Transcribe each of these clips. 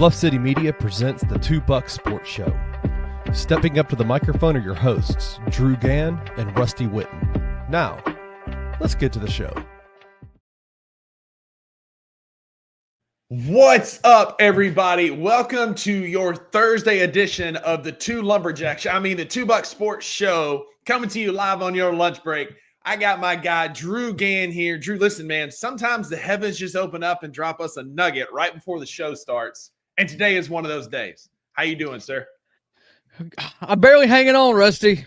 Bluff City Media presents the Two Buck Sports Show. Stepping up to the microphone are your hosts, Drew Gann and Rusty Witten. Now, let's get to the show. What's up, everybody? Welcome to your Thursday edition of the Two Buck Sports Show, coming to you live on your lunch break. I got my guy, Drew Gann here. Drew, listen, man, sometimes the heavens just open up and drop us a nugget right before the show starts. And today is one of those days. How you doing, sir? I'm barely hanging on, Rusty.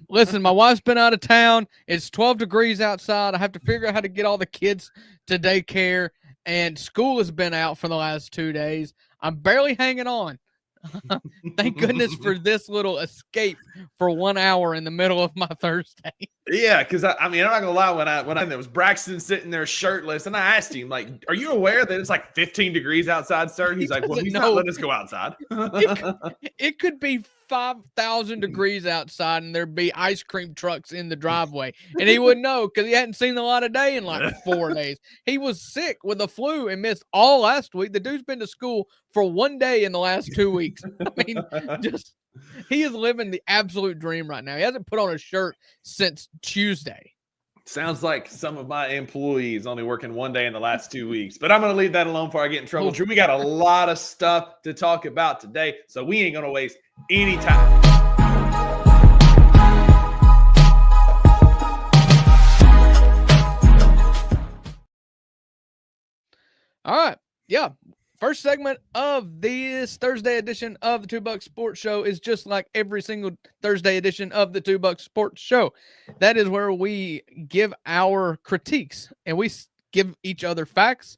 Listen, my wife's been out of town. It's 12 degrees outside. I have to figure out how to get all the kids to daycare, and school has been out for the last 2 days. I'm barely hanging on. Thank goodness for this little escape for 1 hour in the middle of my Thursday. Yeah, because I mean, I'm not gonna lie. When there was Braxton sitting there shirtless, and I asked him, like, "Are you aware that it's like 15 degrees outside, sir?" He's like, "Well, he's not letting us go outside." It could be 5,000 degrees outside, and there'd be ice cream trucks in the driveway, and he wouldn't know because he hadn't seen the light of day in like 4 days. He was sick with the flu and missed all last week. The dude's been to school for 1 day in the last 2 weeks. I mean, he is living the absolute dream right now. He hasn't put on a shirt since Tuesday. Sounds like some of my employees only working 1 day in the last 2 weeks, but I'm going to leave that alone before I get in trouble. Drew, we got a lot of stuff to talk about today, so we ain't going to waste any time. All right. Yeah. First segment of this Thursday edition of the Two Buck Sports Show is just like every single Thursday edition of the Two Buck Sports Show. That is where we give our critiques and we give each other facts,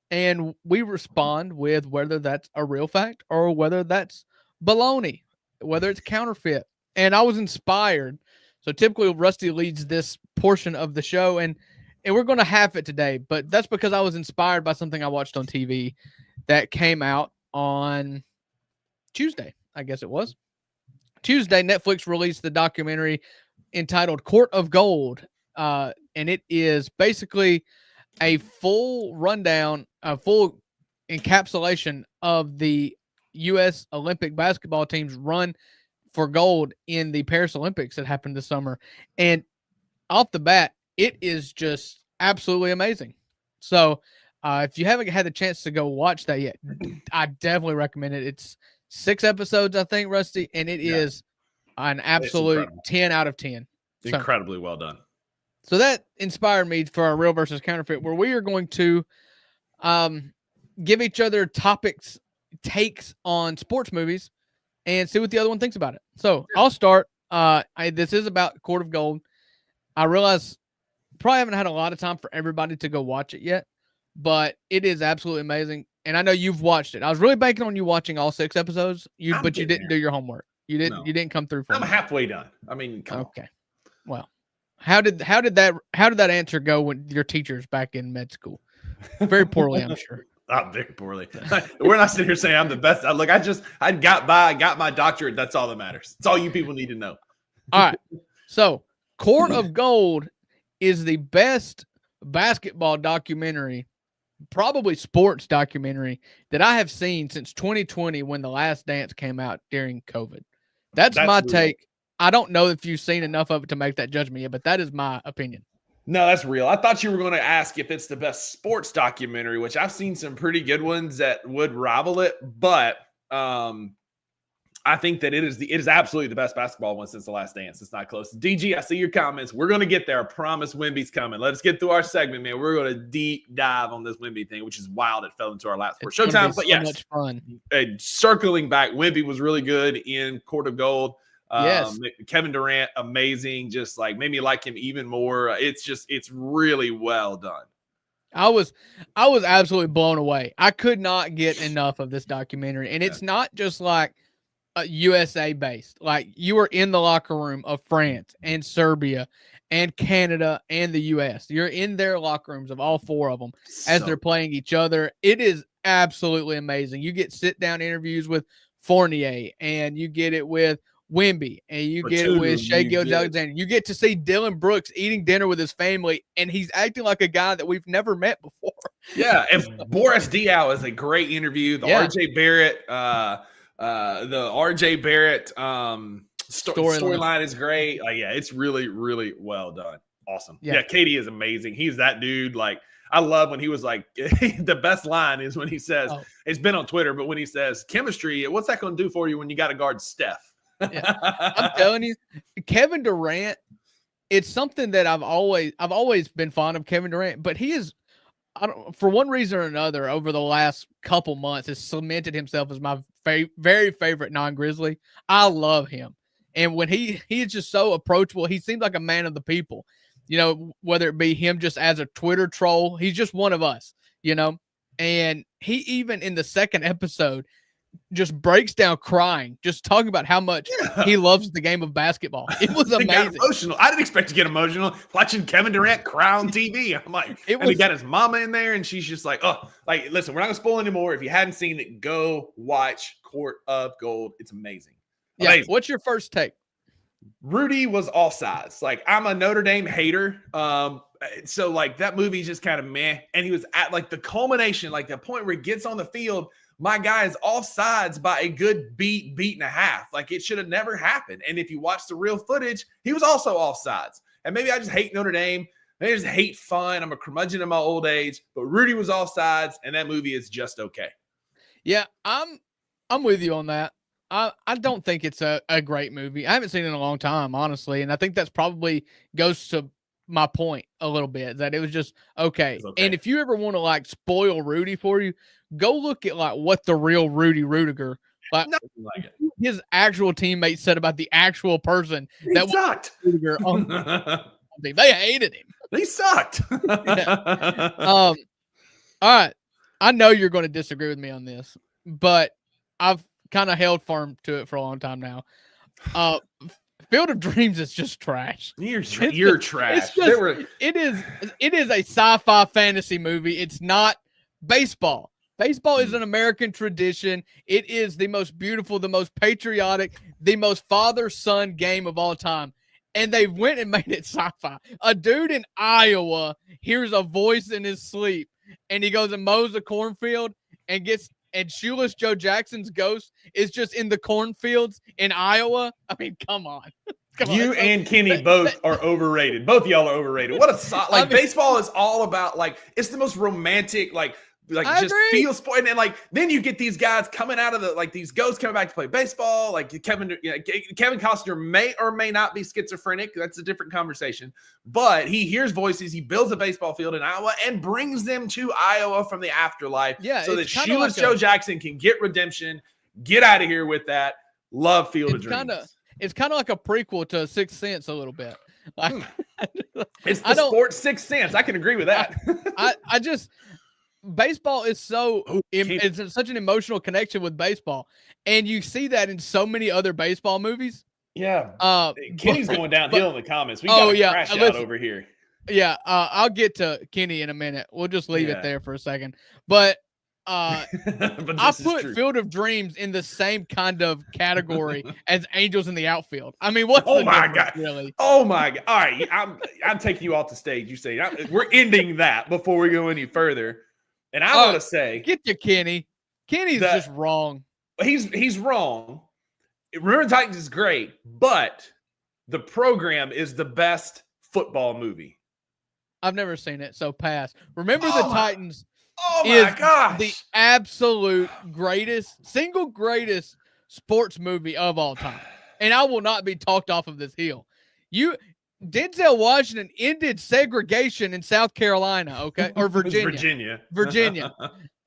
and we respond with whether that's a real fact or whether that's baloney, whether it's counterfeit. And I was inspired. So typically Rusty leads this portion of the show, and we're going to half it today, but that's because I was inspired by something I watched on TV that came out on Tuesday, I guess it was. Tuesday, Netflix released the documentary entitled Court of Gold, and it is basically a full rundown, a full encapsulation of the U.S. Olympic basketball team's run for gold in the Paris Olympics that happened this summer. And off the bat, it is just absolutely amazing. So if you haven't had the chance to go watch that yet, I definitely recommend it. It's 6 episodes, I think, Rusty, and it is an absolute 10 out of 10. It's incredibly well done. So that inspired me for our real versus counterfeit, where we are going to give each other takes on sports movies and see what the other one thinks about it. So I'll start. This is about Court of Gold. I realize probably haven't had a lot of time for everybody to go watch it yet, but it is absolutely amazing. And I know you've watched it. I was really banking on you watching all 6 episodes, but you didn't do your homework. You didn't come through for me. I'm halfway done. I mean, come on. Well, how did that answer go when your teacher's back in med school? Very poorly, I'm sure. Very poorly. We're not sitting here saying I'm the best. Look, I got my doctorate. That's all that matters. That's all you people need to know. All right. So Court of Gold is the best basketball documentary, probably sports documentary, that I have seen since 2020 when The Last Dance came out during COVID. That's my take. I don't know if you've seen enough of it to make that judgment yet, but that is my opinion. No, that's real. I thought you were going to ask if it's the best sports documentary, which I've seen some pretty good ones that would rival it, but I think that it is absolutely the best basketball one since The Last Dance. It's not close. DG, I see your comments. We're going to get there. I promise Wemby's coming. Let us get through our segment, man. We're going to deep dive on this Wemby thing, which is wild. It fell into our laps for Showtime. But yes, much fun. Circling back, Wemby was really good in Court of Gold. Yes. Kevin Durant, amazing. Just like made me like him even more. It's really well done. I was absolutely blown away. I could not get enough of this documentary. And it's not just like USA based. Like, you were in the locker room of France and Serbia and Canada and the US. You're in their locker rooms of all 4 of them as they're playing each other. It is absolutely amazing. You get sit down interviews with Fournier, and you get it with Wemby, and you get it Batum, with Shea you get it. Gilgeous-Alexander. You get to see Dylan Brooks eating dinner with his family, and he's acting like a guy that we've never met before. Yeah, and Boris Diaw is a great interview. The RJ Barrett, storyline is great. Yeah, it's really, really well done. Awesome. Yeah, Katie is amazing. He's that dude. Like, I love when he was like, the best line is when he says, it's been on Twitter, but when he says, chemistry, what's that going to do for you when you got to guard Steph? Yeah. I'm telling you, Kevin Durant, it's something that I've always been fond of Kevin Durant, but he is, for one reason or another, over the last couple months, has cemented himself as my very favorite non-Grizzly. I love him. And when he is just so approachable, he seems like a man of the people, you know, whether it be him just as a Twitter troll, he's just one of us, you know, and he even in the second episode just breaks down crying, just talking about how much he loves the game of basketball. It was amazing. Emotional. I didn't expect to get emotional watching Kevin Durant cry on TV. I'm like, he got his mama in there, and she's just like, oh, like, listen, we're not gonna spoil anymore. If you hadn't seen it, go watch Court of Gold. It's amazing. Yeah. What's your first take? Rudy was offsides. Like, I'm a Notre Dame hater. So like that movie just kind of meh. And he was at like the culmination, like the point where he gets on the field. My guy is offsides by a good beat and a half. Like, it should have never happened. And if you watch the real footage, he was also offsides. And maybe I just hate Notre Dame. Maybe I just hate fun. I'm a curmudgeon in my old age. But Rudy was offsides, and that movie is just okay. Yeah, I'm with you on that. I don't think it's a great movie. I haven't seen it in a long time, honestly. And I think that's probably goes to my point a little bit, that it was just okay. And if you ever want to like spoil Rudy for you, go look at like what the real Rudy Rudiger, like his actual teammates said about the actual person that sucked. Rudiger they hated him. They sucked. All right. I know you're going to disagree with me on this, but I've kind of held firm to it for a long time now. Field of Dreams is just trash. You're trash. It is a sci-fi fantasy movie. It's not baseball. Baseball is an American tradition. It is the most beautiful, the most patriotic, the most father-son game of all time. And they went and made it sci-fi. A dude in Iowa hears a voice in his sleep, and he goes and mows a cornfield and Shoeless Joe Jackson's ghost is just in the cornfields in Iowa. I mean, come on. You and Kenny both are overrated. Both of y'all are overrated. What a baseball is all about. Like, it's the most romantic, like just feel sport. And like, then you get these guys coming out of these ghosts coming back to play baseball. Like Kevin Costner may or may not be schizophrenic. That's a different conversation. But he hears voices. He builds a baseball field in Iowa and brings them to Iowa from the afterlife. Yeah, so that Shoeless Joe Jackson can get redemption. Get out of here with that. Love Field of Dreams. It's kind of like a prequel to Sixth Sense a little bit. Like, it's the sports Sixth Sense. I can agree with that. I just baseball is it's such an emotional connection with baseball, and you see that in so many other baseball movies. Yeah. Kenny's going downhill in the comments. We got crash out over here. Yeah. I'll get to Kenny in a minute. We'll just leave it there for a second. But I put Field of Dreams in the same kind of category as Angels in the Outfield. I mean, what's the difference, really? Oh my God! All right, I'm taking you off the stage. You say we're ending that before we go any further. And I want to say, get to Kenny. Kenny's just wrong. He's wrong. Remember Titans is great, but The Program is the best football movie. I've never seen it, so pass. Remember the Titans. Oh my gosh. The absolute single greatest sports movie of all time. And I will not be talked off of this hill. Denzel Washington ended segregation in South Carolina, okay? Or Virginia. Virginia.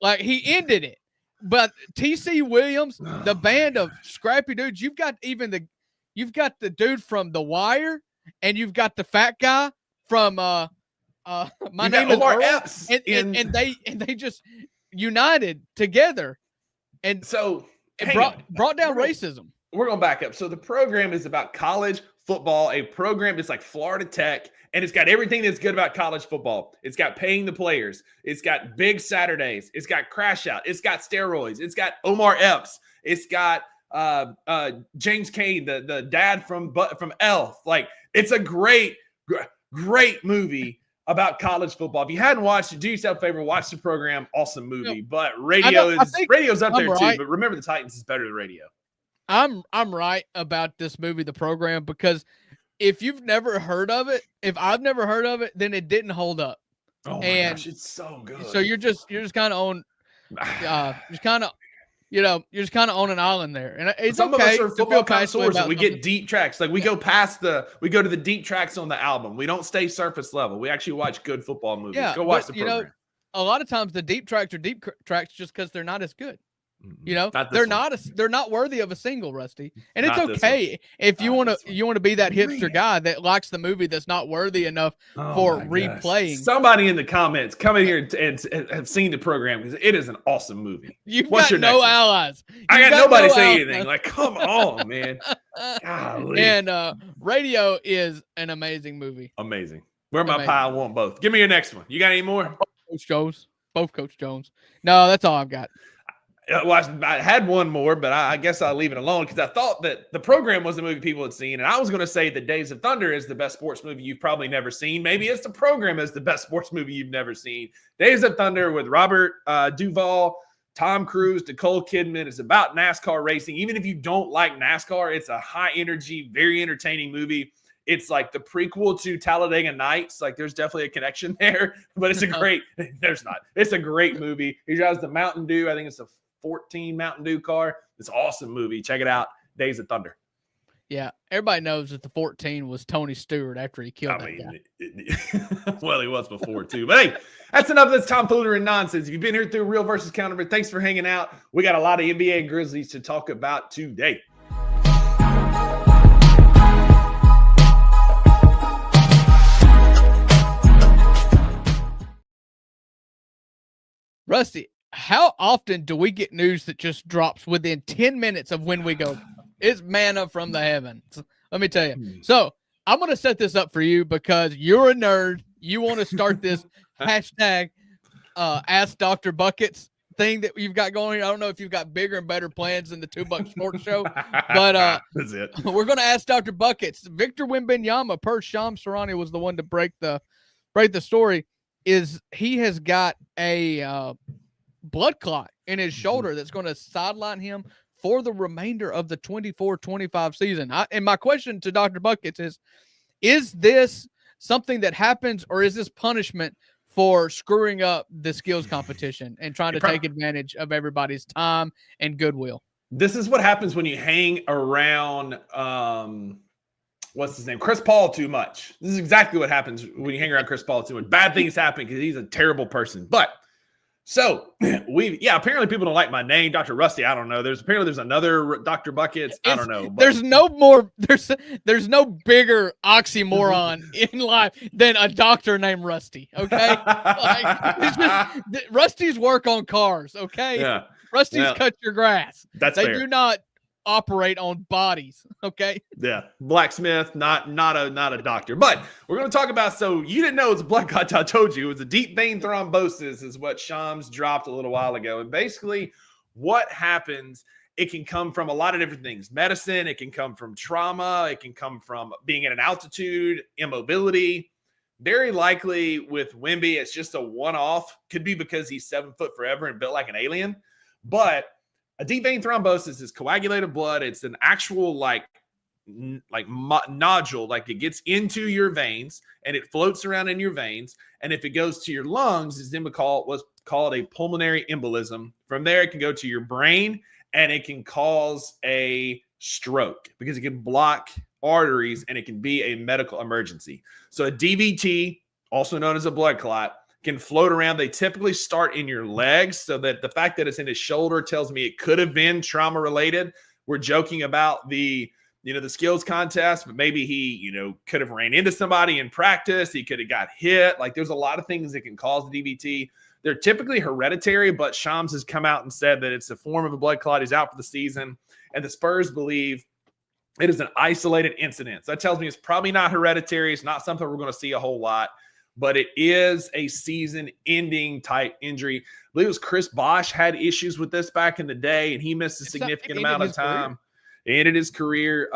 Like, he ended it. But T.C. Williams, the band of scrappy dudes, you've got the dude from The Wire, and you've got the fat guy from My Name is Omar Earl, Epps, and they just united together, and so it brought down racism. We're going to back up. So The Program is about college football. A program is like Florida Tech, and it's got everything that's good about college football. It's got paying the players. It's got big Saturdays. It's got crash out. It's got steroids. It's got Omar Epps. It's got James Cain, the dad from Elf. Like, it's a great movie about college football. If you hadn't watched it, do yourself a favor, watch the program. Awesome movie. Yep. But radio's up there right. too. But remember, the Titans is better than radio. I'm right about this movie, The Program, because if you've never heard of it, if I've never heard of it, then it didn't hold up. Oh my gosh, it's so good. So you're just kind of on, just kind of, you're just kind of on an island there, and it's some okay. of us are football connoisseurs, and we get deep tracks. Like we go to the deep tracks on the album. We don't stay surface level. We actually watch good football movies. Yeah, go watch the program. A lot of times the deep tracks are deep tracks just because they're not as good. They're not worthy of a single, Rusty, and it's okay if you want to be that hipster guy that likes the movie that's not worthy enough for replaying. Somebody in the comments come in here and have seen the program, because it is an awesome movie. You've got no allies. I got nobody say anything. Like, come on, man. Golly. And Radio is an amazing movie. Amazing. Where my pie? I want both. Give me your next one. You got any more? Both Coach Jones. No, that's all I've got. Well, I had one more, but I guess I'll leave it alone, because I thought that the program was the movie people had seen. And I was going to say that Days of Thunder is the best sports movie you've probably never seen. Maybe it's the program is the best sports movie you've never seen. Days of Thunder with Robert Duvall, Tom Cruise, Nicole Kidman. It's about NASCAR racing. Even if you don't like NASCAR, it's a high energy, very entertaining movie. It's like the prequel to Talladega Nights. Like, there's definitely a connection there, but it's there's not. It's a great movie. He drives the Mountain Dew. I think it's a 14 Mountain Dew car. It's an awesome movie. Check it out. Days of Thunder. Yeah. Everybody knows that the 14 was Tony Stewart after he killed that guy. Well, he was before too. But hey, that's enough of this tomfoolery and nonsense. If you've been here through Real versus Counterfeit, thanks for hanging out. We got a lot of NBA and Grizzlies to talk about today. Rusty, how often do we get news that just drops within 10 minutes of when we go? It's manna from the heavens. Let me tell you. So I'm going to set this up for you because you're a nerd. You want to start this hashtag Ask Dr. Buckets thing that you've got going. I don't know if you've got bigger and better plans than the $2 Sports Show, but that's it. We're going to ask Dr. Buckets. Victor Wembanyama, per Shams Charania, was the one to break the story. He has got a blood clot in his shoulder that's going to sideline him for the remainder of the 24-25 season. And my question to Dr. Buckets is this something that happens, or is this punishment for screwing up the skills competition and trying to take advantage of everybody's time and goodwill? This is what happens when you hang around what's his name? Chris Paul too much. This is exactly what happens when you hang around Chris Paul too much. Bad things happen because he's a terrible person. But so apparently people don't like my name, Dr. Rusty. I don't know. There's another Dr. Buckets. I don't know. But there's no bigger oxymoron in life than a doctor named Rusty. Okay. Rusty's work on cars. Okay. Yeah. Rusty's cut your grass. They do not operate on bodies. Okay. Yeah. Blacksmith, not a doctor. But we're going to talk about, so you didn't know it's a blood clot. I told you it was a deep vein thrombosis is what Shams dropped a little while ago. And basically what happens, it can come from a lot of different things. Medicine, it can come from trauma, it can come from being at an altitude, immobility. Very likely with Wemby, it's just a one-off. Could be because he's 7 foot forever and built like an alien. But a deep vein thrombosis is coagulated blood. It's an actual nodule, like it gets into your veins and it floats around in your veins. And if it goes to your lungs, it's then what's called a pulmonary embolism. From there, it can go to your brain and it can cause a stroke because it can block arteries and it can be a medical emergency. So a DVT, also known as a blood clot, can float around. They typically start in your legs, so that the fact that it's in his shoulder tells me it could have been trauma related. We're joking about the skills contest, but maybe he, could have ran into somebody in practice. He could have got hit. Like, there's a lot of things that can cause the DVT. They're typically hereditary, but Shams has come out and said that it's a form of a blood clot. He's out for the season, and the Spurs believe it is an isolated incident. So that tells me it's probably not hereditary. It's not something we're going to see a whole lot. but it is a season-ending type injury. I believe it was Chris Bosh had issues with this back in the day, and he missed a significant amount of time. It ended his career.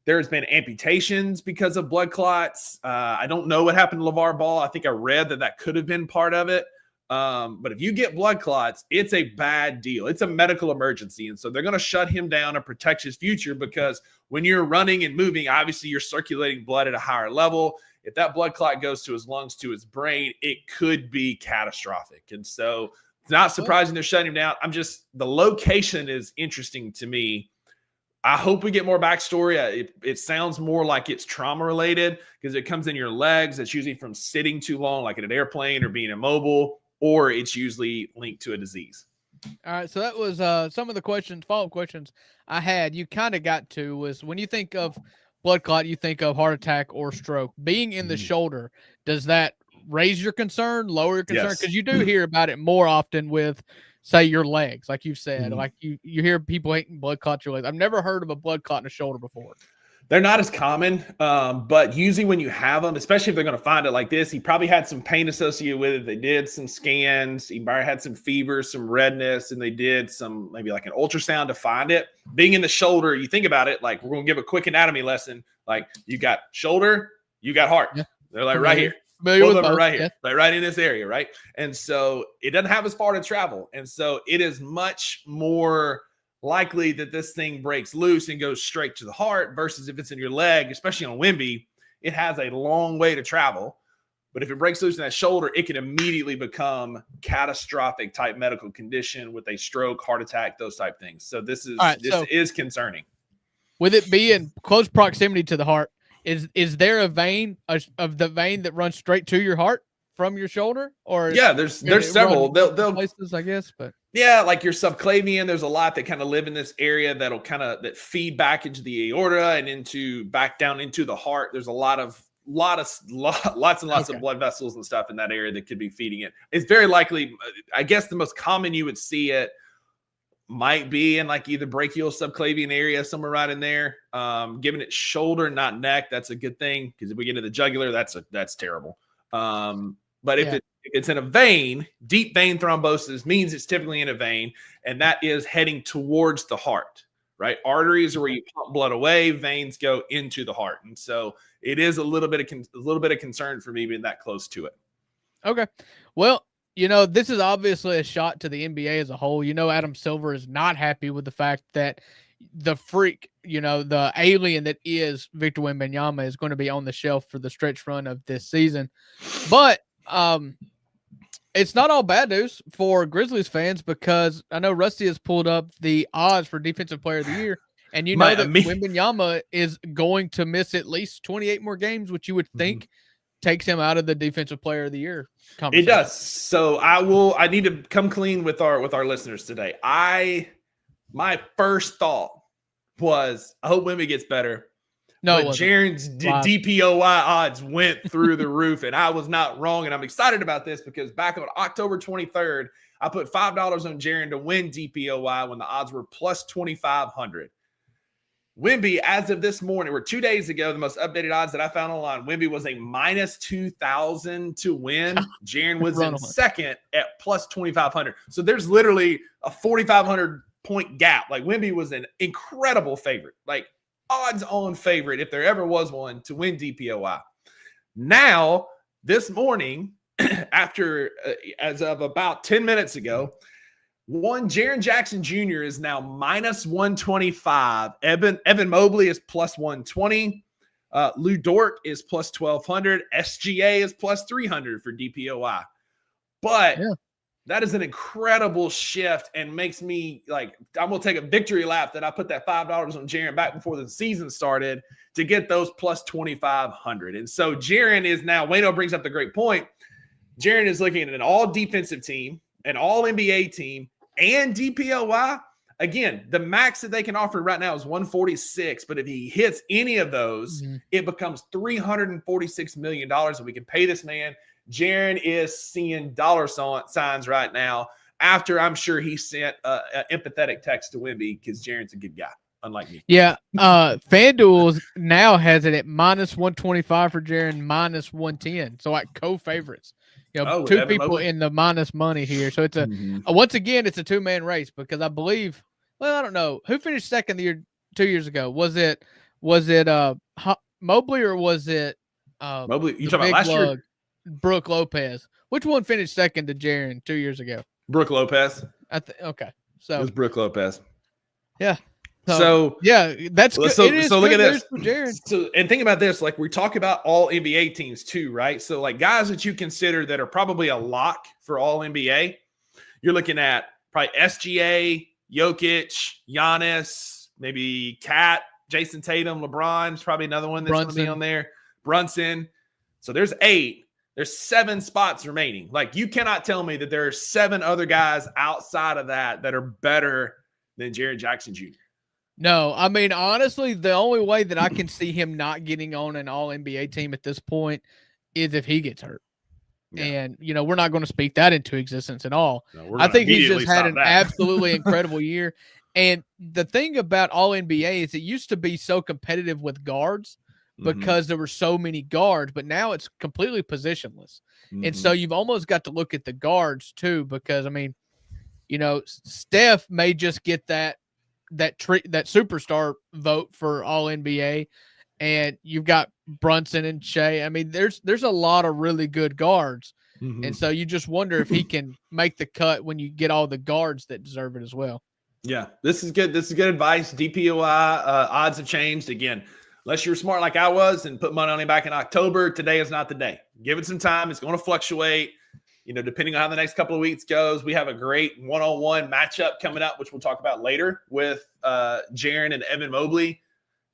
There's been amputations because of blood clots. I don't know what happened to LeVar Ball. I think I read that could have been part of it. But if you get blood clots, it's a bad deal. It's a medical emergency. And so they're going to shut him down and protect his future, because when you're running and moving, obviously you're circulating blood at a higher level. If that blood clot goes to his lungs, to his brain, it could be catastrophic. And so it's not surprising they're shutting him down. The location is interesting to me. I hope we get more backstory. It sounds more like it's trauma related, because it comes in your legs. It's usually from sitting too long, like in an airplane or being immobile, or it's usually linked to a disease. All right. So that was some of the follow-up questions I had. You kind of got to was, when you think of blood clot, you think of heart attack or stroke. Being in the shoulder, does that raise your concern, lower your concern? Because you do hear about it more often with, say, your legs, like you said. Like you hear people hating blood clots your legs. I've never heard of a blood clot in the shoulder before. They're not as common, but usually when you have them, especially if they're going to find it like this, he probably had some pain associated with it. They did some scans. He probably had some fever, some redness, and they did some, maybe like an ultrasound to find it. Being in the shoulder, you think about it, like, we're going to give a quick anatomy lesson. Like, you got shoulder, you got heart. Yeah. They're like right here. Both of them are right here, like right in this area, right? And so it doesn't have as far to travel. And so it is much more likely that this thing breaks loose and goes straight to the heart, versus if it's in your leg, especially on Wemby, it has a long way to travel. But if it breaks loose in that shoulder, it can immediately become catastrophic type medical condition with a stroke, heart attack, those type things. So this is concerning. With it being close proximity to the heart, is there a vein of the vein that runs straight to your heart from your shoulder? Or there's several. They'll places, I guess, but yeah, like your subclavian. There's a lot that kind of live in this area that feed back into the aorta and back down into the heart. There's lots and lots of blood vessels and stuff in that area that could be feeding it. It's very likely, I guess, the most common you would see it might be in like either brachial subclavian area, somewhere right in there. Given it shoulder, not neck, that's a good thing, because if we get to the jugular, that's terrible. But if it's in a vein, deep vein thrombosis means it's typically in a vein, and that is heading towards the heart, right? Arteries are where you pump blood away, veins go into the heart. And so it is a little bit of concern for me being that close to it. Okay. Well, this is obviously a shot to the NBA as a whole. Adam Silver is not happy with the fact that the freak, the alien that is Victor Wembanyama is going to be on the shelf for the stretch run of this season. But it's not all bad news for Grizzlies fans, because I know Rusty has pulled up the odds for Defensive Player of the Year, and that Wembanyama is going to miss at least 28 more games, which you would think takes him out of the Defensive Player of the Year conversation. It does. So I need to come clean with our listeners today. My first thought was, I hope Wemby gets better. No, but Jaren's DPOY odds went through the roof, and I was not wrong. And I'm excited about this, because back on October 23rd, I put $5 on Jaren to win DPOY when the odds were plus 2,500. Wemby, as of this morning, or 2 days ago, the most updated odds that I found online, Wemby was a minus 2,000 to win. Jaren was in second at plus 2,500. So there's literally a 4,500 point gap. Like, Wemby was an incredible favorite, like odds on favorite, if there ever was one, to win DPOY. Now, this morning, after as of about 10 minutes ago, Jaren Jackson Jr. is now minus 125. Evan Mobley is plus 120. Lou Dort is plus 1,200. SGA is plus 300 for DPOY. But that is an incredible shift, and makes me like, I'm going to take a victory lap that I put that $5 on Jaren back before the season started to get those plus 2,500. And so Jaren is now, Wayno brings up the great point. Jaren is looking at an all defensive team, an all NBA team, and DPOY. Again, the max that they can offer right now is 146, but if he hits any of those, it becomes $346 million, and we can pay this man. Jaren is seeing dollar signs right now, after I'm sure he sent an empathetic text to Wemby, because Jaren's a good guy. unlike me. Yeah. FanDuel now has it at -125 for Jaren, -110. So like co-favorites. You know, two people Mobley in the minus money here. So it's a once again, it's a two-man race because I believe. Well, I don't know who finished second 2 years ago. Was it Mobley or was it Mobley? You talking about last year? Brooke Lopez. Which one finished second to Jaren 2 years ago? Brooke Lopez. Okay. So it was Brooke Lopez. Yeah. So yeah, that's good. So look at this. Jaren. So and think about this. Like we talk about all NBA teams too, right? So like guys that you consider that are probably a lock for all NBA, you're looking at probably SGA, Jokic, Giannis, maybe Kat, Jason Tatum, LeBron's probably another one that's going to be on there. Brunson. So there's 8. There's 7 spots remaining. Like you cannot tell me that there are 7 other guys outside of that are better than Jaren Jackson Jr. No, I mean, honestly, the only way that I can see him not getting on an all-NBA team at this point is if he gets hurt. Yeah. And, you know, we're not going to speak that into existence at all. No, I think he's just had an absolutely incredible year. And the thing about all-NBA is it used to be so competitive with guards because there were so many guards, but now it's completely positionless. And so you've almost got to look at the guards too, because, I mean, you know, Steph may just get that superstar vote for all NBA, and you've got Brunson and Shea. I mean, there's a lot of really good guards, and so you just wonder if he can make the cut when you get all the guards that deserve it as well. Yeah, this is good. This is good advice. DPOI odds have changed again. Unless you're smart like I was and put money on him back in October, today is not the day. Give it some time. It's going to fluctuate. You know, depending on how the next couple of weeks goes, we have a great one-on-one matchup coming up, which we'll talk about later with Jaren and Evan Mobley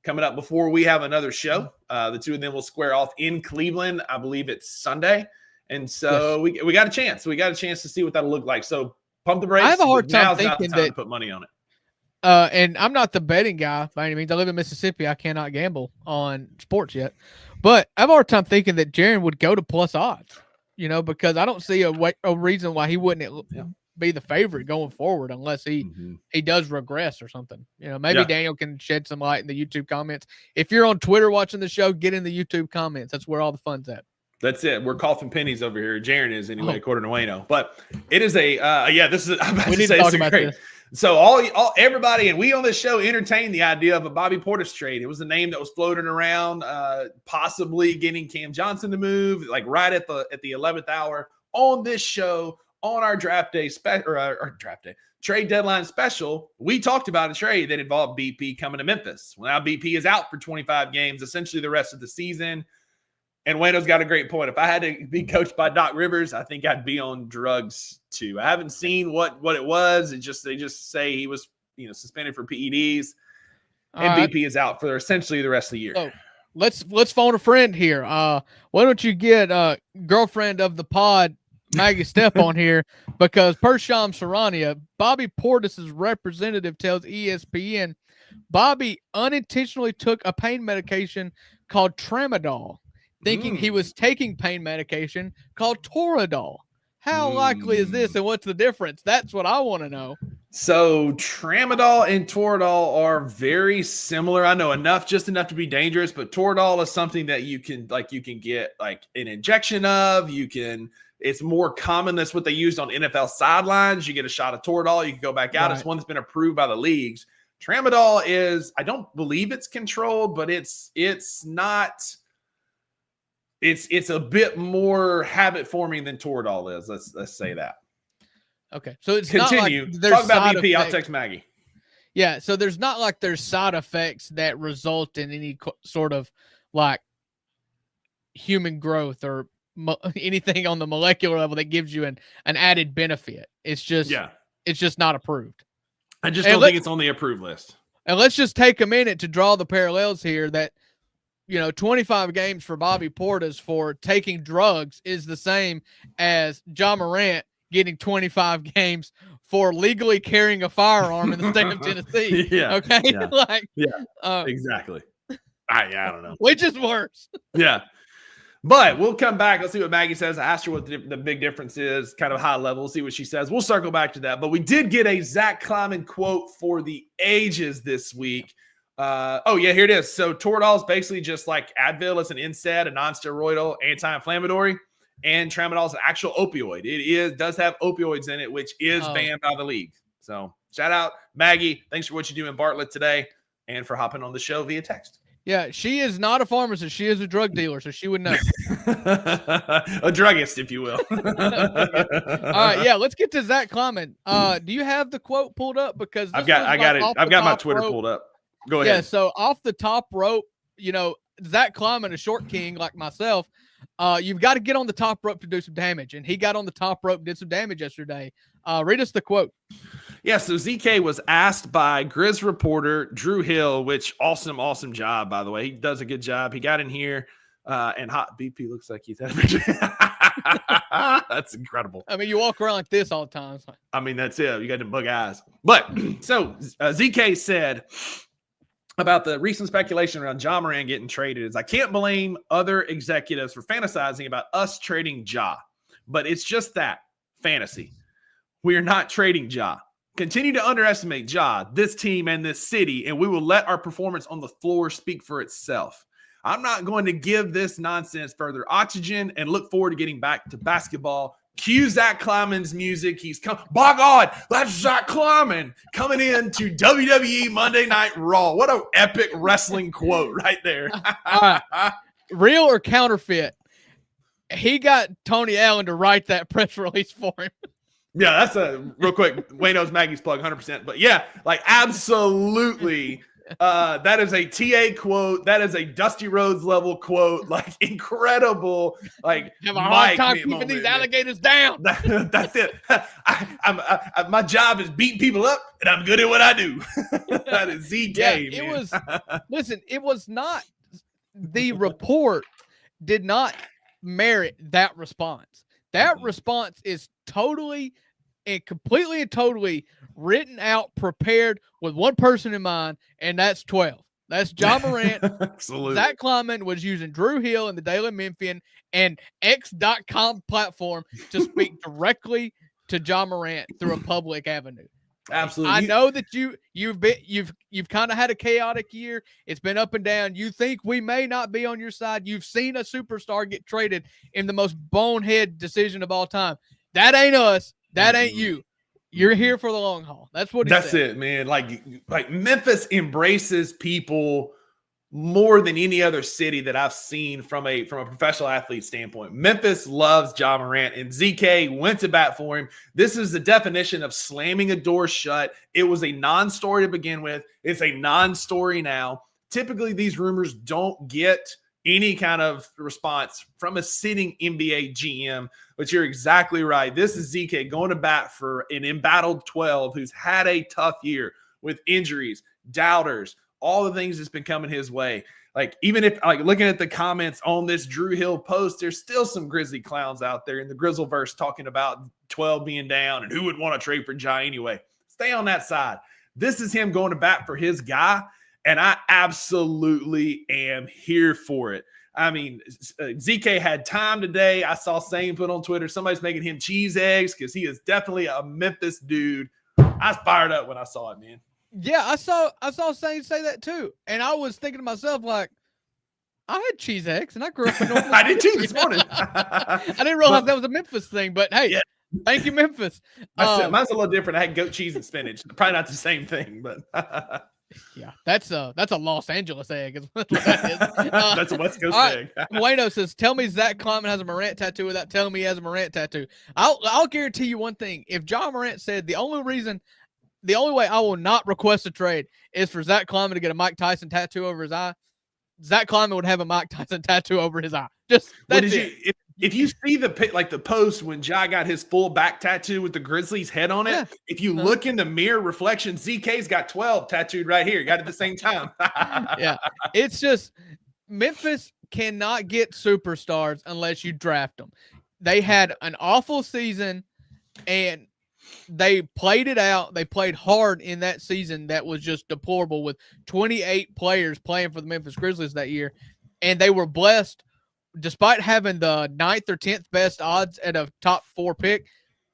coming up before we have another show. The two of them will square off in Cleveland. I believe it's Sunday. And so we got a chance. We got a chance to see what that'll look like. So pump the brakes. I have a hard time thinking not the time to put money on it. And I'm not the betting guy by any means. I live in Mississippi. I cannot gamble on sports yet. But I have a hard time thinking that Jaren would go to plus odds. You know, because I don't see a reason why he wouldn't be the favorite going forward unless he does regress or something. You know, maybe Daniel can shed some light in the YouTube comments. If you're on Twitter watching the show, get in the YouTube comments. That's where all the fun's at. That's it. We're coughing pennies over here. Jaren is anyway, according to Wayno. But it is this is. I'm about we to need say to talk about great. this. So everybody, and we on this show entertained the idea of a Bobby Portis trade. It was a name that was floating around, possibly getting Cam Johnson to move, like right at the 11th hour on this show on our draft day trade deadline special. We talked about a trade that involved BP coming to Memphis. Well, now BP is out for 25 games, essentially the rest of the season. And Wayno's got a great point. If I had to be coached by Doc Rivers, I think I'd be on drugs too. I haven't seen what it was. They just say he was, suspended for PEDs, and BP is out for essentially the rest of the year. So let's phone a friend here. Why don't you get girlfriend of the pod, Maggie Step, on here, because per Shams Charania, Bobby Portis' representative tells ESPN Bobby unintentionally took a pain medication called Tramadol, thinking he was taking pain medication called Toradol. How likely is this, and what's the difference? That's what I want to know. So Tramadol and Toradol are very similar. I know just enough to be dangerous, but Toradol is something that you can get like an injection of. It's more common. That's what they used on NFL sidelines. You get a shot of Toradol, you can go back out. Right. It's one that's been approved by the leagues. Tramadol is, I don't believe it's controlled, but it's not. It's a bit more habit forming than Toradol is. Let's say that. Okay, so it's continue. Not like there's talk about BP. Effects. I'll text Maggie. Yeah, so there's not like there's side effects that result in any sort of like human growth or anything on the molecular level that gives you an added benefit. It's just not approved. I just don't think it's on the approved list. And let's just take a minute to draw the parallels here that 25 games for Bobby Portis for taking drugs is the same as Ja Morant getting 25 games for legally carrying a firearm in the state of Tennessee. Okay. Yeah. Exactly. I don't know. Which is worse. Yeah. But we'll come back. Let's see what Maggie says. I asked her what the big difference is, kind of high level. We'll see what she says. We'll circle back to that. But we did get a Zach Kleiman quote for the ages this week. Oh, yeah, here it is. So Toradol is basically just like Advil. It's an NSAID, a non-steroidal anti-inflammatory, and Tramadol is an actual opioid. It does have opioids in it, which is banned by the league. So shout out, Maggie. Thanks for what you do in Bartlett today and for hopping on the show via text. Yeah, she is not a pharmacist. She is a drug dealer, so she would know. A druggist, if you will. All right, yeah, let's get to Zach Kleiman. Do you have the quote pulled up? Because I've got it. I've got my Twitter pulled up. Go ahead. Yeah, so off the top rope, Zach Kleiman, a short king like myself, you've got to get on the top rope to do some damage, and he got on the top rope, did some damage yesterday. Read us the quote. Yeah, so ZK was asked by Grizz reporter Drew Hill, which awesome job, by the way. He does a good job. He got in here, and Hot BP looks like he's had a picture. That's incredible. I mean, you walk around like this all the time. I mean, that's it. You got them bug eyes. But so ZK said about the recent speculation around Ja Morant getting traded is I can't blame other executives for fantasizing about us trading Ja, but it's just that fantasy. We are not trading Ja. Continue to underestimate Ja, this team, and this city, and we will let our performance on the floor speak for itself. I'm not going to give this nonsense further oxygen and look forward to getting back to basketball. Cue Zach Kleiman's music. He's come. By God, that's Zach Kleiman coming in to WWE Monday Night Raw. What an epic wrestling quote right there. Real or counterfeit? He got Tony Allen to write that press release for him. Yeah, that's a real quick. Wayno's Maggie's plug, 100%. But yeah, like absolutely. That is a TA quote. That is a Dusty Rhodes level quote. Like incredible. Like have a hard time keeping these alligators down. That's it. My job is beating people up, and I'm good at what I do. That is ZK. Yeah, it was. Listen, it was not. The report did not merit that response. That response is totally and completely and totally written out, prepared with one person in mind, and that's 12. That's Ja Morant. Absolutely. Zach Kleiman was using Drew Hill and the Daily Memphian and X.com platform to speak directly to Ja Morant through a public avenue. Absolutely. I know that you've kind of had a chaotic year. It's been up and down. You think we may not be on your side. You've seen a superstar get traded in the most bonehead decision of all time. That ain't us. That ain't you. You're here for the long haul. That's what he said. That's it, man. Like Memphis embraces people more than any other city that I've seen from a professional athlete standpoint. Memphis loves Ja Morant, and ZK went to bat for him. This is the definition of slamming a door shut. It was a non-story to begin with. It's a non-story now. Typically, these rumors don't get any kind of response from a sitting NBA GM, but you're exactly right. This is ZK going to bat for an embattled 12 who's had a tough year with injuries, doubters, all the things that's been coming his way. Like, even if, like, looking at the comments on this Drew Hill post, there's still some Grizzly clowns out there in the Grizzleverse talking about 12 being down and who would want to trade for Ja anyway. Stay on that side. This is him going to bat for his guy, and I absolutely am here for it. I mean, ZK had time today. I saw Sane put on Twitter, somebody's making him cheese eggs because he is definitely a Memphis dude. I was fired up when I saw it, man. Yeah, I saw Sane say that too. And I was thinking to myself, like, I had cheese eggs and I grew up in North I did too this morning. I didn't realize that was a Memphis thing, but hey, yeah. Thank you, Memphis. Mine's a little different. I had goat cheese and spinach. Probably not the same thing, but yeah, that's a Los Angeles egg. Is what that is. That's a West Coast egg. Wayno says, "Tell me Zach Kleiman has a Morant tattoo without telling me he has a Morant tattoo." I'll guarantee you one thing: if Ja Morant said the only way I will not request a trade is for Zach Kleiman to get a Mike Tyson tattoo over his eye, Zach Kleiman would have a Mike Tyson tattoo over his eye. Just that's it. If you see the post when Ja got his full back tattoo with the Grizzlies head on it, yeah. If you look in the mirror reflection, ZK's got 12 tattooed right here. Got it at the same time. Yeah, it's just Memphis cannot get superstars unless you draft them. They had an awful season, and they played it out. They played hard in that season that was just deplorable with 28 players playing for the Memphis Grizzlies that year, and they were blessed despite having the 9th or 10th best odds at a top 4 pick,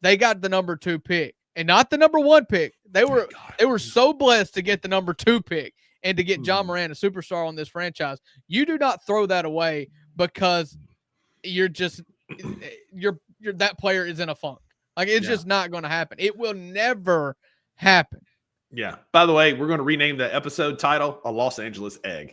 they got the number 2 pick and not the number 1 pick. They were so blessed to get the number 2 pick and to get John Moran, a superstar on this franchise. You do not throw that away because you're that player is in a funk. Like, it's just not going to happen. It will never happen. Yeah. By the way, we're going to rename the episode title A Los Angeles Egg.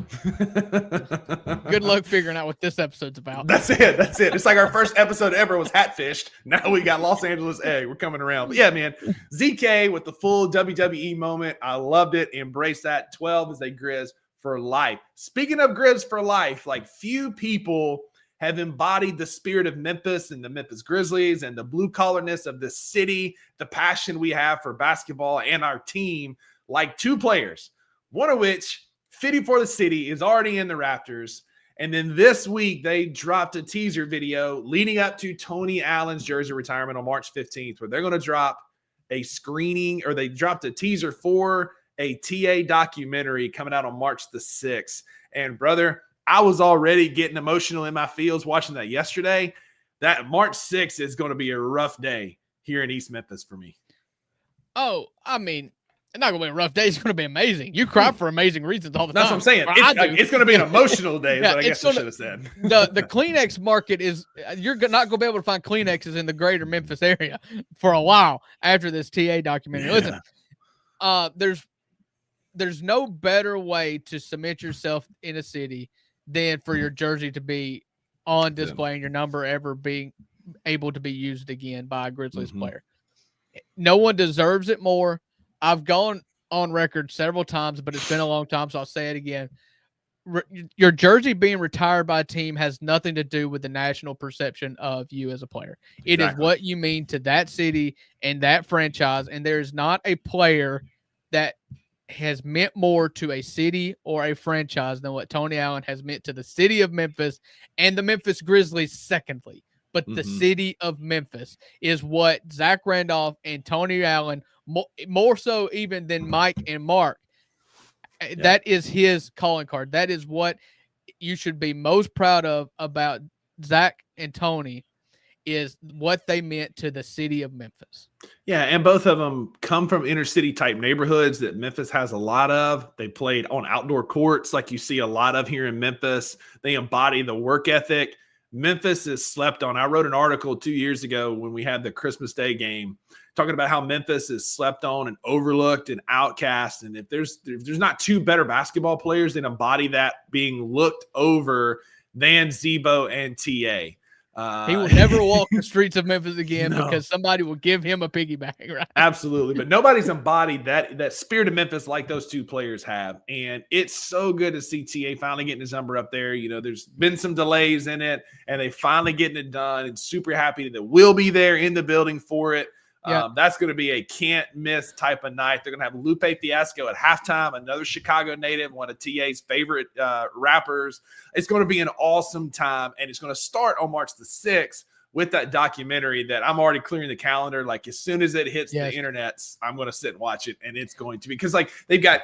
Good luck figuring out what this episode's about. That's it. It's like our first episode ever was Hatfished. Now we got Los Angeles Egg. We're coming around. But yeah, man, ZK with the full WWE moment. I loved it. Embrace that. 12 is a Grizz for life. Speaking of Grizz for life, like, few people have embodied the spirit of Memphis and the Memphis Grizzlies and the blue collarness of the city, the passion we have for basketball and our team, like 2 players, one of which, fitting for the city, is already in the rafters. And then this week, they dropped a teaser video leading up to Tony Allen's jersey retirement on March 15th, where they're going to drop a screening, or they dropped a teaser for a TA documentary coming out on March the 6th. And brother, I was already getting emotional in my feels watching that yesterday. That March 6th is going to be a rough day here in East Memphis for me. Oh, I mean, it's not going to be a rough day. It's going to be amazing. You cry for amazing reasons all the That's time. That's what I'm saying. It's going to be an emotional day, Yeah, but I guess I should have said. The Kleenex market is – you're not going to be able to find Kleenexes in the greater Memphis area for a while after this TA documentary. Yeah. Listen, there's no better way to cement yourself in a city than for your jersey to be on display and your number ever being able to be used again by a Grizzlies player. No one deserves it more. I've gone on record several times, but it's been a long time, so I'll say it again. Your jersey being retired by a team has nothing to do with the national perception of you as a player. It is what you mean to that city and that franchise, and there is not a player that has meant more to a city or a franchise than what Tony Allen has meant to the city of Memphis and the Memphis Grizzlies secondly. But the city of Memphis is what Zach Randolph and Tony Allen, more so even than Mike and Mark, that is his calling card. That is what you should be most proud of about Zach and Tony, is what they meant to the city of Memphis. Yeah, and both of them come from inner city type neighborhoods that Memphis has a lot of. They played on outdoor courts like you see a lot of here in Memphis. They embody the work ethic. Memphis is slept on. I wrote an article 2 years ago when we had the Christmas Day game talking about how Memphis is slept on and overlooked and outcast. And if there's not 2 better basketball players that embody that being looked over than Zebo and TA. He will never walk the streets of Memphis again because somebody will give him a piggyback, right? Absolutely. But nobody's embodied that spirit of Memphis like those 2 players have. And it's so good to see TA finally getting his number up there. You know, there's been some delays in it, and they finally getting it done. And super happy that we'll be there in the building for it. Yeah. That's going to be a can't miss type of night. They're going to have Lupe Fiasco at halftime, another Chicago native, one of TA's favorite rappers. It's going to be an awesome time, and it's going to start on March the 6th with that documentary that I'm already clearing the calendar. Like, as soon as it hits the internets, I'm going to sit and watch it, and it's going to be, because like they've got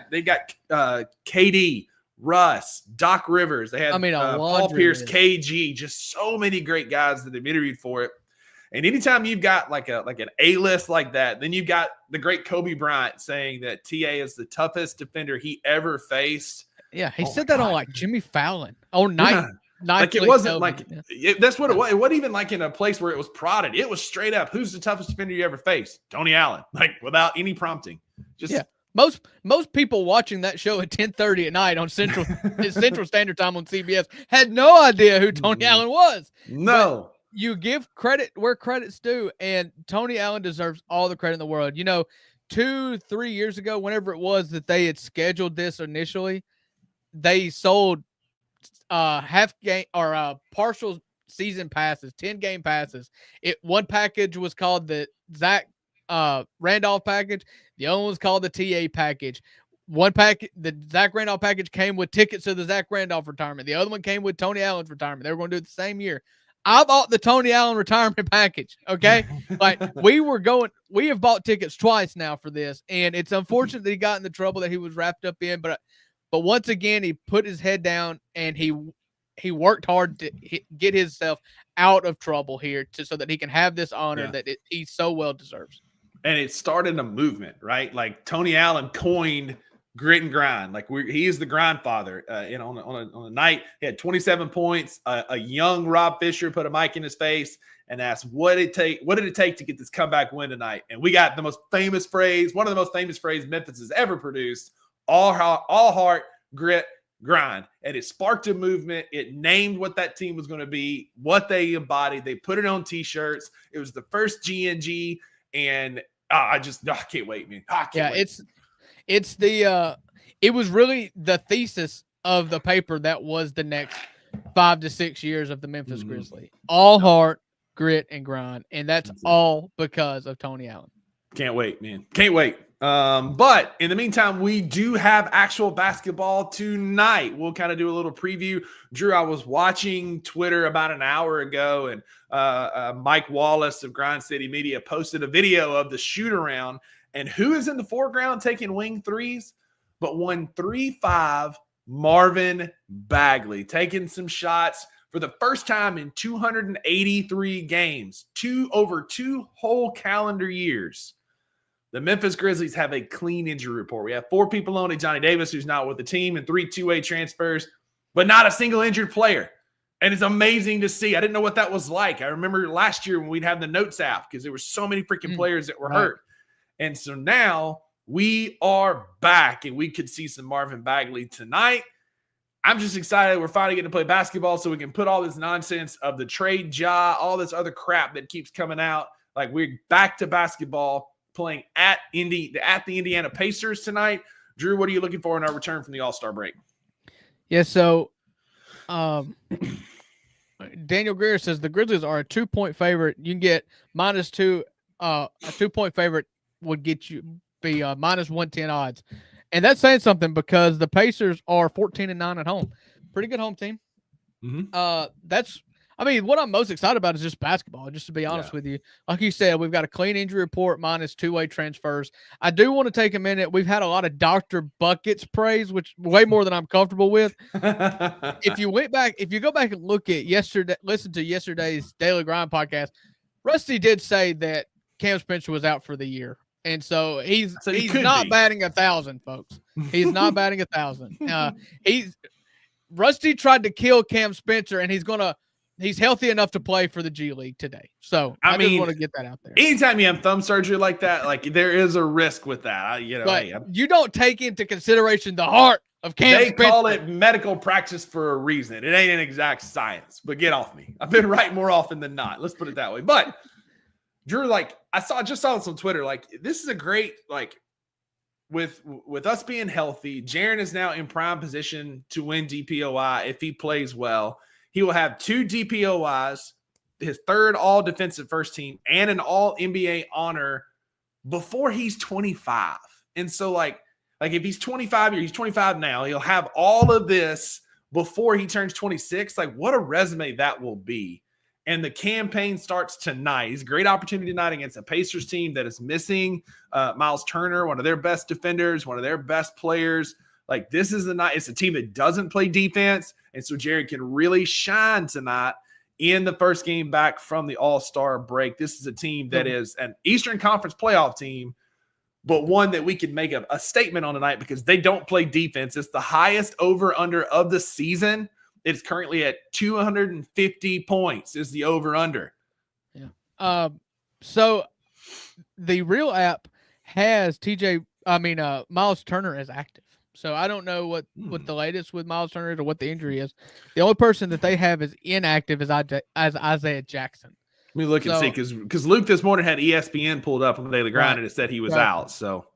KD, Russ, Doc Rivers. They had Paul Pierce, KG, just so many great guys that they've interviewed for it. And anytime you've got like an A-list like that, then you've got the great Kobe Bryant saying that TA is the toughest defender he ever faced. Yeah, he said that on like Jimmy Fallon. Oh, night. Like it wasn't like that's what it was. It wasn't even like in a place where it was prodded. It was straight up. Who's the toughest defender you ever faced? Tony Allen. Like, without any prompting. Just Most people watching that show at 10:30 at night on Central Standard Time on CBS had no idea who Tony Allen was. No. But you give credit where credit's due, and Tony Allen deserves all the credit in the world. You know, 2-3 years ago, whenever it was that they had scheduled this initially, they sold half game or partial season passes, 10-game passes. One package was called the Zach Randolph package. The other one was called the TA package. One package, the Zach Randolph package, came with tickets to the Zach Randolph retirement. The other one came with Tony Allen's retirement. They were going to do it the same year. I bought the Tony Allen retirement package. Okay. Like we have bought tickets twice now for this. And it's unfortunate that he got in the trouble that he was wrapped up in. But once again, he put his head down and he he worked hard to get himself out of trouble here so that he can have this honor that he so well deserves. And it started a movement, right? Like Tony Allen coined grit and grind. Like he is the grind father. On a night, he had 27 points. A young Rob Fisher put a mic in his face and asked, what did it take to get this comeback win tonight? And we got one of the most famous phrases Memphis has ever produced: all heart, grit, grind. And it sparked a movement. It named what that team was going to be, what they embodied. They put it on t-shirts. It was the first GNG, and I can't wait, man. It was really the thesis of the paper that was the next 5 to 6 years of the Memphis Grizzlies. All heart, grit, and grind. And that's all because of Tony Allen. Can't wait, man. Can't wait. But in the meantime, we do have actual basketball tonight. We'll kind of do a little preview. Drew, I was watching Twitter about an hour ago, and Mike Wallace of Grind City Media posted a video of the shoot around, and who is in the foreground taking wing threes but 1-3-5 Marvin Bagley, taking some shots for the first time in 283 games, over 2 whole calendar years. The Memphis Grizzlies have a clean injury report. We have 4 people only: Johnny Davis, who's not with the team, and 3 two-way transfers, but not a single injured player. And it's amazing to see. I didn't know what that was like. I remember last year when we'd have the notes app because there were so many freaking players that were hurt. And so now we are back, and we could see some Marvin Bagley tonight. I'm just excited. We're finally getting to play basketball so we can put all this nonsense of the trade all this other crap that keeps coming out. Like, we're back to basketball, playing at the Indiana Pacers tonight. Drew, what are you looking for in our return from the All-Star break? Yeah, so Daniel Greer says the Grizzlies are a 2-point favorite. You can get -2. A 2-point favorite would get you be -110 odds. And that's saying something because the Pacers are 14-9 at home. Pretty good home team. What I'm most excited about is just basketball, just to be honest with you. Like you said, we've got a clean injury report minus two-way transfers. I do want to take a minute. We've had a lot of Dr. Buckets praise, which way more than I'm comfortable with. If you go back and listen to yesterday's Daily Grind podcast, Rusty did say that Cam Spencer was out for the year. And so he's not batting 1,000, folks. He's not batting 1,000. Rusty tried to kill Cam Spencer, and he's healthy enough to play for the G League today. So I just want to get that out there. Anytime you have thumb surgery like that, like there is a risk with that. You don't take into consideration the heart of Cam Spencer. They call it medical practice for a reason. It ain't an exact science, but get off me. I've been right more often than not. Let's put it that way. But Drew, I just saw this on Twitter. This is a great, with us being healthy, Jaren is now in prime position to win DPOI if he plays well. He will have 2 DPOIs, his 3rd all defensive first team, and an all NBA honor before he's 25. And so if he's 25 he's 25 now, he'll have all of this before he turns 26. What a resume that will be. And the campaign starts tonight. It's a great opportunity tonight against a Pacers team that is missing Miles Turner, one of their best defenders, one of their best players. This is it's a team that doesn't play defense. And so Jared can really shine tonight in the first game back from the All-Star break. This is a team that is an Eastern Conference playoff team, but one that we could make a statement on tonight because they don't play defense. It's the highest over-under of the season. It's currently at 250 points is the over-under. Yeah. So the Real app has Miles Turner as active. So I don't know what the latest with Miles Turner is or what the injury is. The only person that they have is inactive is Isaiah Jackson. Let me look and see because Luke this morning had ESPN pulled up on the Daily Grind and it said he was out. So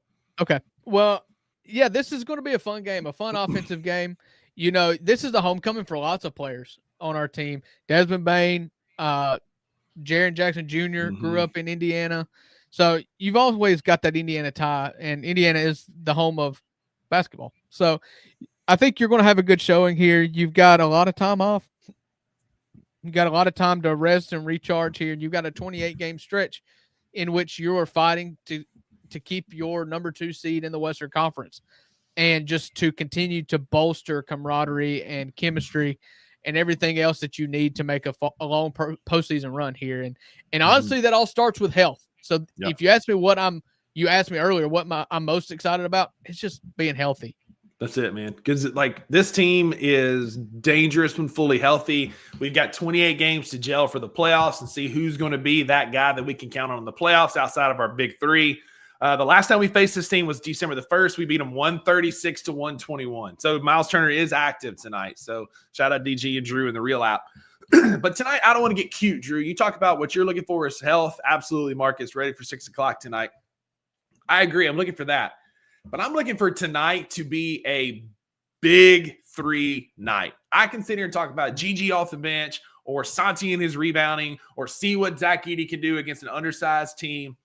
okay. Well, yeah, this is going to be a fun game, a fun offensive game. This is the homecoming for lots of players on our team. Desmond Bain, Jaren Jackson Jr. grew up in Indiana. So you've always got that Indiana tie, and Indiana is the home of basketball. So I think you're going to have a good showing here. You've got a lot of time off. You've got a lot of time to rest and recharge here. You've got a 28-game stretch in which you are fighting to keep your number 2 seed in the Western Conference and just to continue to bolster camaraderie and chemistry and everything else that you need to make a long postseason run here. And honestly, that all starts with health. So if you ask me you asked me earlier what I'm most excited about, it's just being healthy. That's it, man. Because this team is dangerous when fully healthy. We've got 28 games to gel for the playoffs and see who's going to be that guy that we can count on in the playoffs outside of our big three. The last time we faced this team was December the 1st. We beat them 136-121. So Miles Turner is active tonight. So shout out DG and Drew in the real app. But tonight, I don't want to get cute, Drew. You talk about what you're looking for is health. Absolutely, Marcus, ready for 6 o'clock tonight. I agree. I'm looking for that. But I'm looking for tonight to be a big 3 night. I can sit here and talk about Gigi off the bench or Santi and his rebounding or see what Zach Edey can do against an undersized team.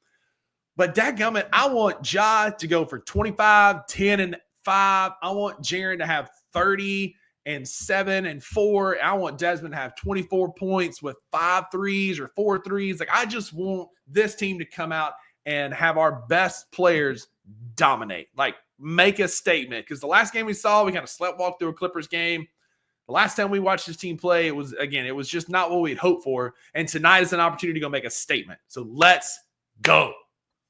But dadgummit, I want Ja to go for 25, 10, and 5. I want Jaren to have 30 and 7 and 4. I want Desmond to have 24 points with 5 threes or 4 threes. Like, I just want this team to come out and have our best players dominate, like make a statement. Because the last game we saw, we kind of sleptwalked through a Clippers game. The last time we watched this team play, it was just not what we'd hoped for. And tonight is an opportunity to go make a statement. So let's go.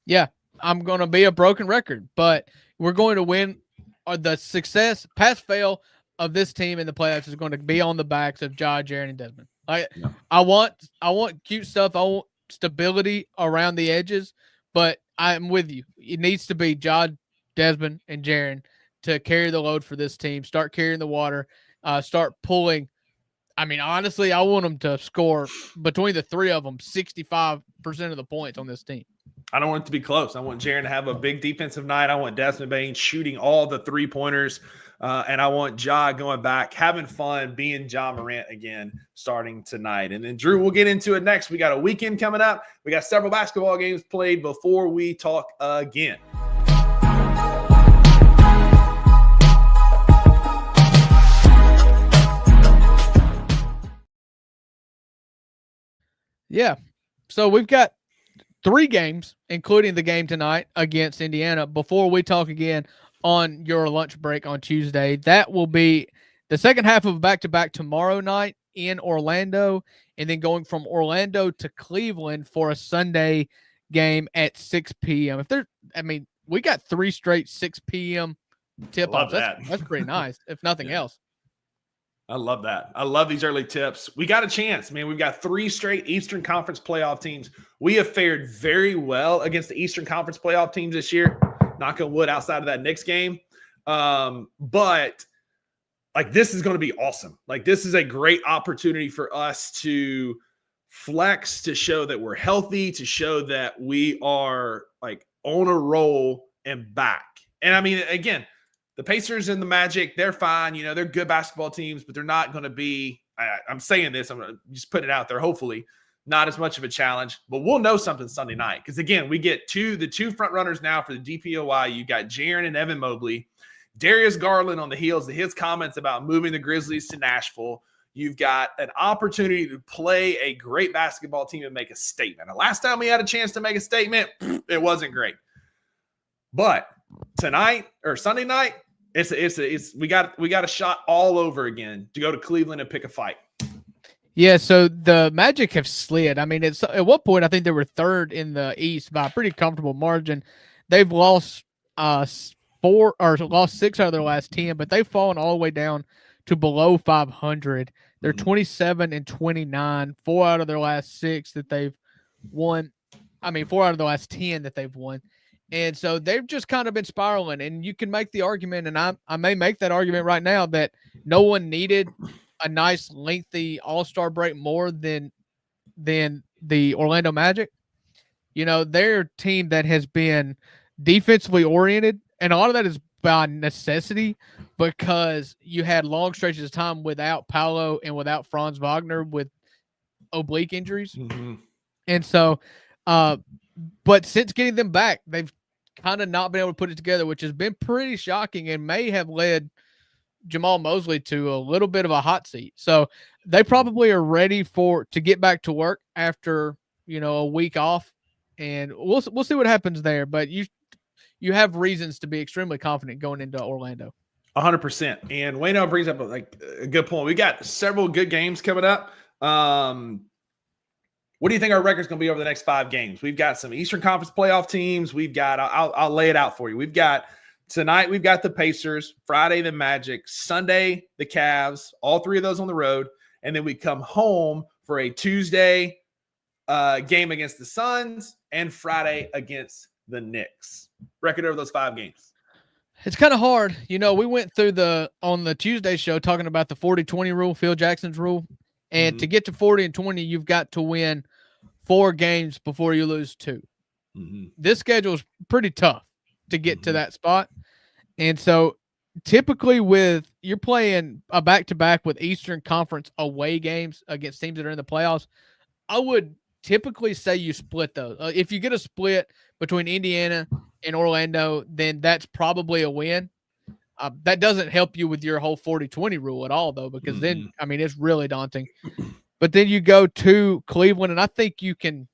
Yeah, I'm going to be a broken record, but we're going to win. The success, pass fail of this team in the playoffs is going to be on the backs of Ja, Jaren, and Desmond. I want cute stuff. I want stability around the edges, but I'm with you. It needs to be Ja, Desmond, and Jaren to carry the load for this team. Start carrying the water. Start pulling. I mean, honestly, I want them to score between the 3 of them 65% of the points on this team. I don't want it to be close. I want Jaren to have a big defensive night. I want Desmond Bane shooting all the 3-pointers. And I want Ja going back, having fun, being Ja Morant again, starting tonight. And then, Drew, we'll get into it next. We got a weekend coming up. We got several basketball games played before we talk again. Yeah. So we've got 3 games, including the game tonight against Indiana, before we talk again on your lunch break on Tuesday. That will be the second half of a back-to-back tomorrow night in Orlando, and then going from Orlando to Cleveland for a Sunday game at 6 p.m. We got 3 straight 6 p.m. tip-offs. That's pretty nice, if nothing else. I love that. I love these early tips. We got a chance, man. We've got 3 straight Eastern Conference playoff teams. We have fared very well against the Eastern Conference playoff teams this year. Knock on wood outside of that Knicks game. But this is going to be awesome. This is a great opportunity for us to flex, to show that we're healthy, to show that we are on a roll and back. And I mean, again, the Pacers and the Magic, they're fine. They're good basketball teams, but they're not going to be, I'm saying this, I'm going to just put it out there, hopefully, not as much of a challenge. But we'll know something Sunday night. Because, again, we get the two front runners now for the DPOY. You got Jaren and Evan Mobley. Darius Garland on the heels of his comments about moving the Grizzlies to Nashville. You've got an opportunity to play a great basketball team and make a statement. The last time we had a chance to make a statement, it wasn't great. But tonight or Sunday night, we got a shot all over again to go to Cleveland and pick a fight. Yeah, so the Magic have slid. I mean, it's at one point I think they were 3rd in the East by a pretty comfortable margin. They've lost 6 out of their last 10, but they've fallen all the way down to below 500. They're 27 and 29, 4 out of their last 6 that they've won. 4 out of the last 10 that they've won. And so they've just kind of been spiraling, and you can make the argument, and I may make that argument right now, that no one needed a nice lengthy all-star break more than the Orlando Magic. They're a team that has been defensively oriented, and a lot of that is by necessity because you had long stretches of time without Paolo and without Franz Wagner with oblique injuries. Mm-hmm. And so, but since getting them back, they've kind of not been able to put it together, which has been pretty shocking and may have led Jamal Mosley to a little bit of a hot seat. So they probably are ready to get back to work after, a week off, and we'll see what happens there. But you have reasons to be extremely confident going into Orlando. 100%. And Wayno brings up a good point. We got several good games coming up. What do you think our record's going to be over the next 5 games? We've got some Eastern Conference playoff teams. We've got, I'll lay it out for you. We've got tonight, we've got the Pacers, Friday, the Magic, Sunday, the Cavs, all 3 of those on the road. And then we come home for a Tuesday game against the Suns and Friday against the Knicks. Record over those 5 games. It's kind of hard. We went through on the Tuesday show talking about the 40-20 rule, Phil Jackson's rule. And to get to 40-20, you've got to win 4 games before you lose 2. This schedule is pretty tough to get to that spot. And so typically you're playing a back-to-back with Eastern Conference away games against teams that are in the playoffs, I would typically say you split those. If you get a split between Indiana and Orlando, then that's probably a win. That doesn't help you with your whole 40-20 rule at all, though, because then, it's really daunting. But then you go to Cleveland, and I think you can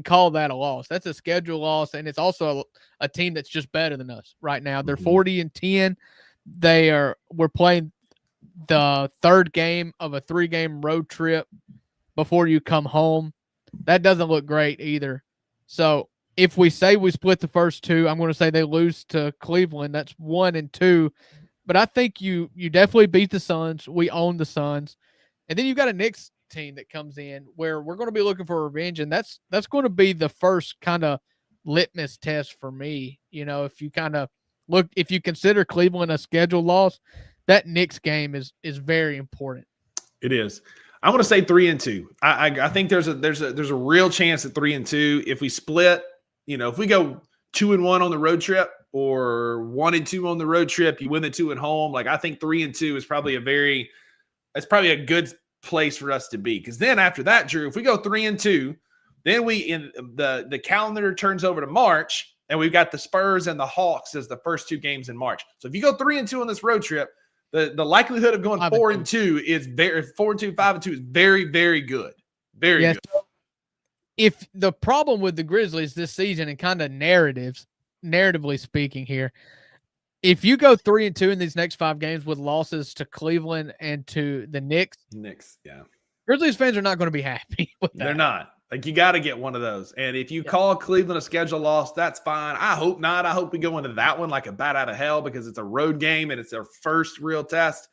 call that a loss. That's a schedule loss, and it's also a team that's just better than us right now. They're 40-10. We're playing the 3rd game of a 3-game road trip before you come home. That doesn't look great either. So if we say we split the first 2, I'm going to say they lose to Cleveland. That's 1 and 2. But I think you definitely beat the Suns. We own the Suns. And then you've got a Knicks team that comes in where we're going to be looking for revenge. And that's going to be the first kind of litmus test for me. If you kind of if you consider Cleveland a schedule loss, that Knicks game is very important. It is. I want to say 3 and 2. I think there's a real chance at 3 and 2. If we split, if we go 2 and 1 on the road trip or 1 and 2 on the road trip, you win the 2 at home. I think 3 and 2 is probably a good place for us to be. Because then after that, Drew, if we go 3 and 2, then the calendar turns over to March, and we've got the Spurs and the Hawks as the first 2 games in March. So if you go 3 and 2 on this road trip, the likelihood of going 4 and 2 is 4 and 2, 5 and 2 is very, very good. Very good. If the problem with the Grizzlies this season and kind of narratively speaking here, if you go 3 and 2 in these next 5 games with losses to Cleveland and to the Knicks, yeah, Grizzlies fans are not going to be happy with that. They're not. You got to get one of those. And if you call Cleveland a schedule loss, that's fine. I hope not. I hope we go into that one like a bat out of hell because it's a road game and it's their first real test.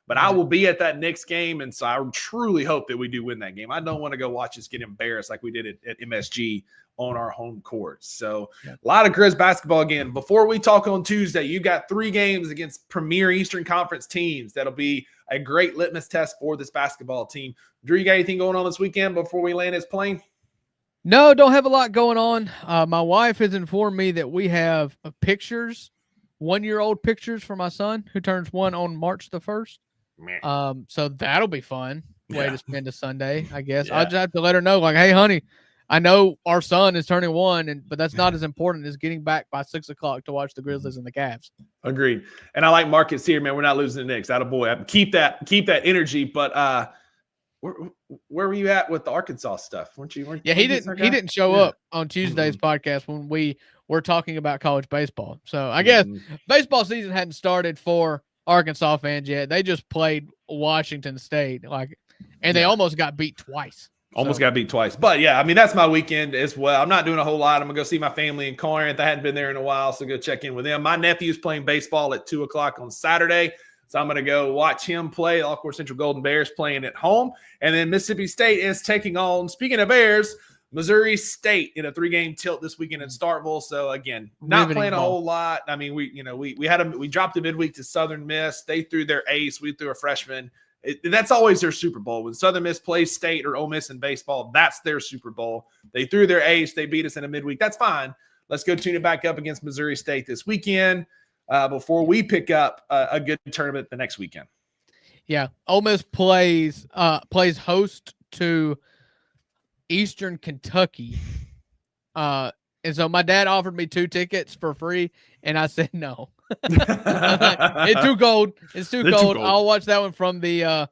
But I will be at that Knicks game, and so I truly hope that we do win that game. I don't want to go watch us get embarrassed like we did at MSG on our home court. So a lot of Grizz basketball again. Before we talk on Tuesday, you got 3 games against premier Eastern Conference teams. That'll be a great litmus test for this basketball team. Drew, you got anything going on this weekend before we land this plane? No, don't have a lot going on. My wife has informed me that we have pictures, 1-year-old pictures for my son who turns 1 on March the 1st. So that'll be fun way to spend a Sunday, I guess. I'll just have to let her know, hey, honey, I know our son is turning 1, but that's not as important as getting back by 6:00 to watch the Grizzlies and the Cavs. Agreed. And I like Marcus here, man. We're not losing the Knicks. Attaboy. Keep that energy. But where were you at with the Arkansas stuff? Weren't you he didn't show up on Tuesday's podcast when we were talking about college baseball. So I guess baseball season hadn't started for Arkansas fans yet. They just played Washington State, and they almost got beat twice. Got beat twice. But that's my weekend as well. I'm not doing a whole lot. I'm gonna go see my family in Corinth. I hadn't been there in a while, so go check in with them. My nephew's playing baseball at 2:00 on Saturday. So I'm going to go watch him play. Alcorn Central Golden Bears playing at home. And then Mississippi State is taking on, speaking of Bears, Missouri State in a 3-game tilt this weekend in Starkville. So again, not playing a whole lot. I mean, we dropped a midweek to Southern Miss. They threw their ace. We threw a freshman. That's always their Super Bowl. When Southern Miss plays State or Ole Miss in baseball, that's their Super Bowl. They threw their ace. They beat us in a midweek. That's fine. Let's go tune it back up against Missouri State this weekend. Before we pick up a good tournament the next weekend. Yeah. Ole Miss plays host to Eastern Kentucky. And so my dad offered me 2 tickets for free, and I said no. It's too cold. It's too cold. I'll watch that one from the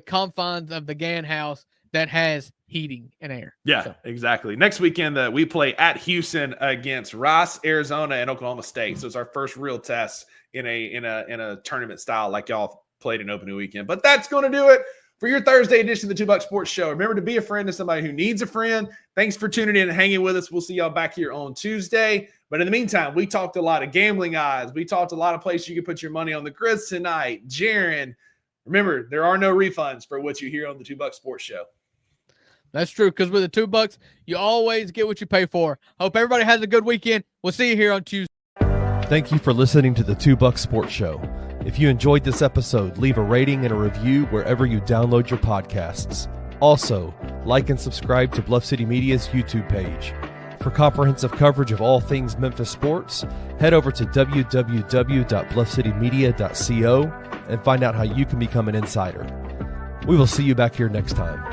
confines of the Gann house that has heating and air. Yeah, So, exactly. Next weekend, we play at Houston against Rice, Arizona, and Oklahoma State. So it's our first real test in a tournament style like y'all played in opening weekend. But that's going to do it for your Thursday edition of the $2 Sports Show. Remember to be a friend to somebody who needs a friend. Thanks for tuning in and hanging with us. We'll see y'all back here on Tuesday. But in the meantime, we talked a lot of gambling odds. We talked a lot of places you can put your money on the Grizz tonight. Jaron, remember, there are no refunds for what you hear on the $2 Sports Show. that's true, because with the $2, you always get what you pay for. Hope everybody has a good weekend. We'll see you here on Tuesday. Thank you for listening to the $2 Sports Show. If you enjoyed this episode, leave a rating and a review wherever you download your podcasts. Also, like and subscribe to Bluff City Media's YouTube page. For comprehensive coverage of all things Memphis sports, head over to www.bluffcitymedia.co and find out how you can become an insider. We will see you back here next time.